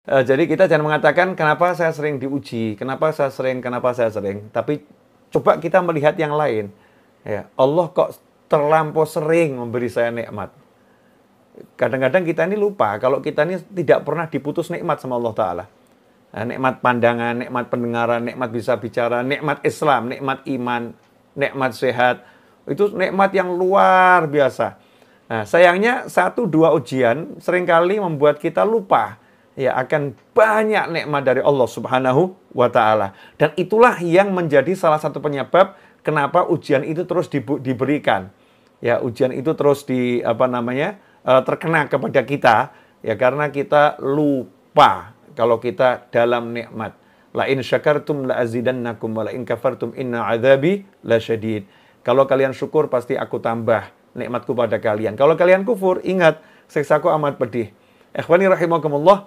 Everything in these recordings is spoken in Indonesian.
Jadi kita jangan mengatakan kenapa saya sering diuji, kenapa saya sering. Tapi coba kita melihat yang lain. Ya, Allah kok terlampau sering memberi saya nikmat. Kadang-kadang kita ini lupa kalau kita ini tidak pernah diputus nikmat sama Allah Ta'ala. Nah, nikmat pandangan, nikmat pendengaran, nikmat bisa bicara, nikmat Islam, nikmat iman, nikmat sehat. Itu nikmat yang luar biasa. Nah, sayangnya 1-2 ujian seringkali membuat kita lupa ya akan banyak nikmat dari Allah Subhanahu wa Ta'ala. Dan itulah yang menjadi salah satu penyebab kenapa ujian itu terus diberikan. Ya, ujian itu terus terkena kepada kita ya karena kita lupa kalau kita dalam nikmat. La in syakartum la azidannakum wa la in kafartum inna adzabi lasyadid. Kalau kalian syukur pasti aku tambah nikmatku pada kalian. Kalau kalian kufur, ingat siksaku amat pedih. Ikhwani rahimakumullah.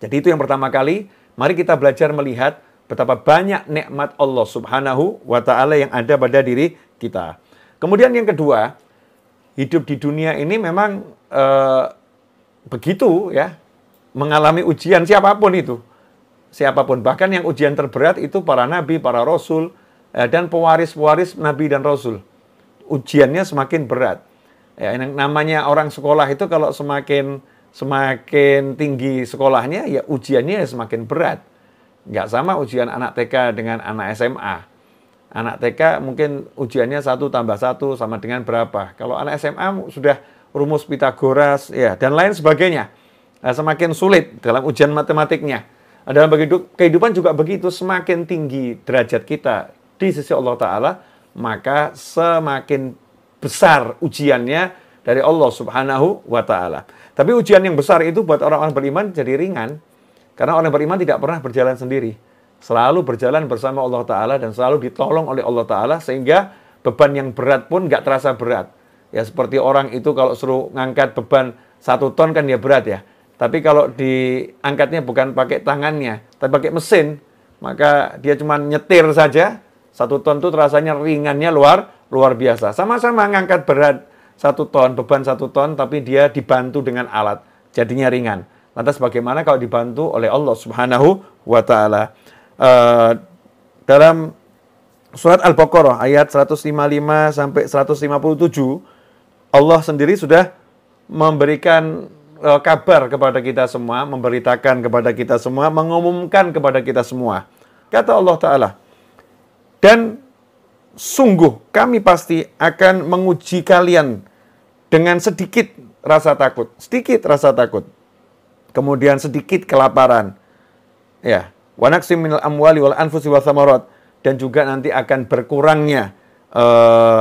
Jadi itu yang pertama kali, mari kita belajar melihat betapa banyak nikmat Allah Subhanahu wa Ta'ala yang ada pada diri kita. Kemudian yang kedua, hidup di dunia ini memang begitu ya, mengalami ujian siapapun itu. Siapapun, bahkan yang ujian terberat itu para nabi, para rasul, dan pewaris-pewaris nabi dan rasul. Ujiannya semakin berat. Ya, yang namanya orang sekolah itu kalau semakin tinggi sekolahnya, ya ujiannya semakin berat. Nggak sama ujian anak TK dengan anak SMA. Anak TK mungkin ujiannya 1 tambah 1 sama dengan berapa. Kalau anak SMA sudah rumus Pitagoras ya dan lain sebagainya. Nah, semakin sulit dalam ujian matematiknya. Dalam kehidupan juga begitu, semakin tinggi derajat kita di sisi Allah Ta'ala, maka semakin besar ujiannya dari Allah Subhanahu wa Ta'ala. Tapi ujian yang besar itu buat orang-orang beriman jadi ringan. Karena orang beriman tidak pernah berjalan sendiri. Selalu berjalan bersama Allah Ta'ala dan selalu ditolong oleh Allah Ta'ala sehingga beban yang berat pun nggak terasa berat. Ya seperti orang itu kalau suruh ngangkat beban 1 ton kan ya berat ya. Tapi kalau diangkatnya bukan pakai tangannya, tapi pakai mesin, maka dia cuma nyetir saja. 1 ton itu rasanya ringannya luar biasa. Sama-sama ngangkat berat 1 ton, beban 1 ton, tapi dia dibantu dengan alat. Jadinya ringan. Lantas bagaimana kalau dibantu oleh Allah Subhanahu wa Ta'ala? Dalam surat Al-Baqarah ayat 155 sampai 157, Allah sendiri sudah memberikan kabar kepada kita semua, memberitakan kepada kita semua, mengumumkan kepada kita semua. Kata Allah Ta'ala, dan sungguh kami pasti akan menguji kalian dengan sedikit rasa takut. Kemudian sedikit kelaparan. Ya, wa naqsim minal amwali wal anfusi was samarat, dan juga nanti akan berkurangnya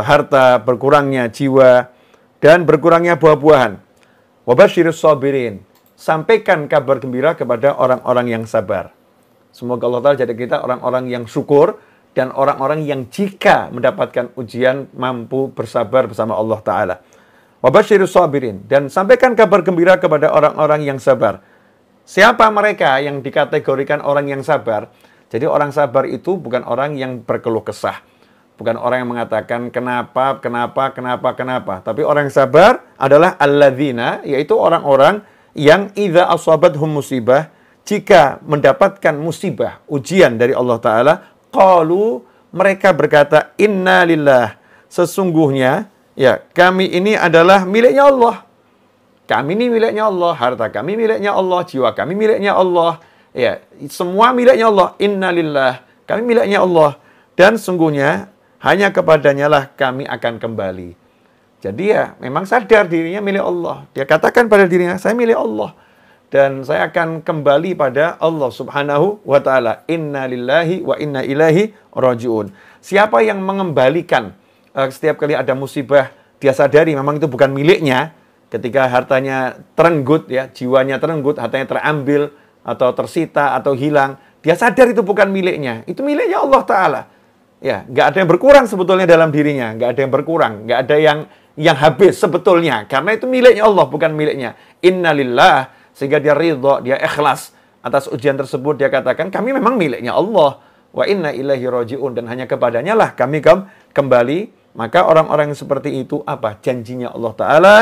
harta, berkurangnya jiwa, dan berkurangnya buah-buahan. Wa basyirus sabirin. Sampaikan kabar gembira kepada orang-orang yang sabar. Semoga Allah Ta'ala jadi kita orang-orang yang syukur dan orang-orang yang jika mendapatkan ujian mampu bersabar bersama Allah Ta'ala. Wa basyirus sabirin, dan sampaikan kabar gembira kepada orang-orang yang sabar. Siapa mereka yang dikategorikan orang yang sabar? Jadi orang sabar itu bukan orang yang berkeluh kesah. Bukan orang yang mengatakan kenapa. Tapi orang yang sabar adalah alladzina, yaitu orang-orang yang idza asabathum musibah, jika mendapatkan musibah, ujian dari Allah Ta'ala, qalu, mereka berkata, inna lillah, sesungguhnya ya, kami ini adalah miliknya Allah. Kami ini miliknya Allah, harta kami miliknya Allah, jiwa kami miliknya Allah. Ya, semua miliknya Allah. Innalillah, kami miliknya Allah. Dan sungguhnya hanya kepadanya lah kami akan kembali. Jadi ya, memang sadar dirinya milik Allah. Dia katakan pada dirinya, saya milik Allah. Dan saya akan kembali pada Allah Subhanahu wa Ta'ala. Innalillahi wa inna ilaihi raji'un. Siapa yang mengembalikan setiap kali ada musibah, dia sadari memang itu bukan miliknya. Ketika hartanya terenggut, ya, jiwanya terenggut, hartanya terambil, atau tersita, atau hilang, dia sadar itu bukan miliknya. Itu miliknya Allah Ta'ala. Ya, nggak ada yang berkurang sebetulnya dalam dirinya. Nggak ada yang berkurang. Nggak ada yang habis sebetulnya. Karena itu miliknya Allah, bukan miliknya. Innalillah, sehingga dia ridho, dia ikhlas atas ujian tersebut. Dia katakan, kami memang miliknya Allah. Wa inna ilaihi raji'un, dan hanya kepadanya lah kami kembali. Maka orang-orang yang seperti itu apa? Janjinya Allah Ta'ala,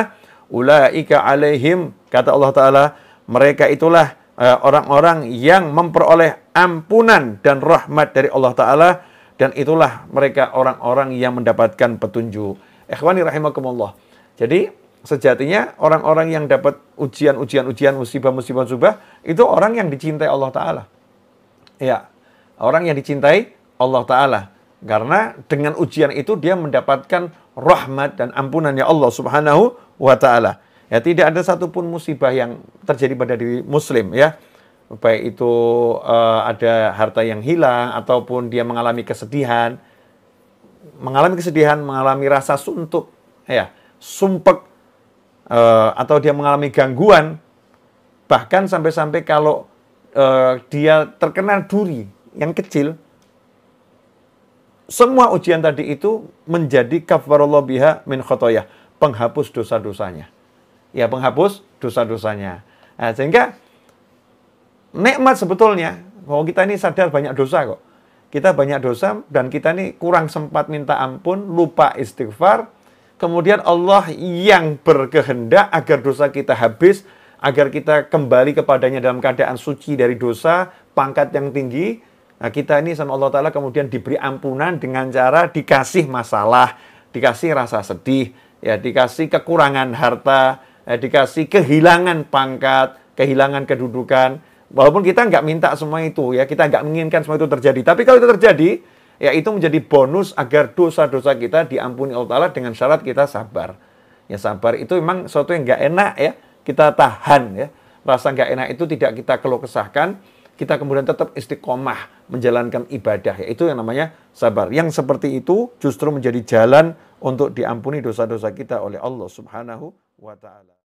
ulaika alaihim, kata Allah Ta'ala, mereka itulah orang-orang yang memperoleh ampunan dan rahmat dari Allah Ta'ala, dan itulah mereka orang-orang yang mendapatkan petunjuk. Ikhwani rahimakumullah. Jadi sejatinya orang-orang yang dapat ujian, musibah, itu orang yang dicintai Allah Ta'ala. Ya, orang yang dicintai Allah Ta'ala. Karena dengan ujian itu dia mendapatkan rahmat dan ampunannya Allah Subhanahu wa Ta'ala. Ya, tidak ada satupun musibah yang terjadi pada diri muslim, ya. Baik itu ada harta yang hilang, ataupun dia mengalami kesedihan, mengalami rasa suntuk, ya, sumpek, atau dia mengalami gangguan, bahkan sampai-sampai kalau dia terkena duri yang kecil, semua ujian tadi itu menjadi kafarallahu biha min khotoyah, penghapus dosa-dosanya. Ya, penghapus dosa-dosanya. Nah, sehingga nikmat sebetulnya, bahwa kita ini sadar banyak dosa kok. Kita banyak dosa dan kita ini kurang sempat minta ampun, lupa istighfar. Kemudian Allah yang berkehendak agar dosa kita habis, agar kita kembali kepadanya dalam keadaan suci dari dosa, pangkat yang tinggi. Nah, kita ini sama Allah Ta'ala kemudian diberi ampunan dengan cara dikasih masalah, dikasih rasa sedih, ya, dikasih kekurangan harta, dikasih kehilangan pangkat, kehilangan kedudukan. Walaupun kita nggak minta semua itu, ya, kita nggak menginginkan semua itu terjadi. Tapi kalau itu terjadi, ya itu menjadi bonus agar dosa-dosa kita diampuni Allah Ta'ala dengan syarat kita sabar. Ya, sabar itu memang sesuatu yang nggak enak, ya, kita tahan, ya. Rasa nggak enak itu tidak kita keluh kesahkan, kita kemudian tetap istiqomah menjalankan ibadah, yaitu yang namanya sabar. Yang seperti itu justru menjadi jalan untuk diampuni dosa-dosa kita oleh Allah Subhanahu wa Ta'ala.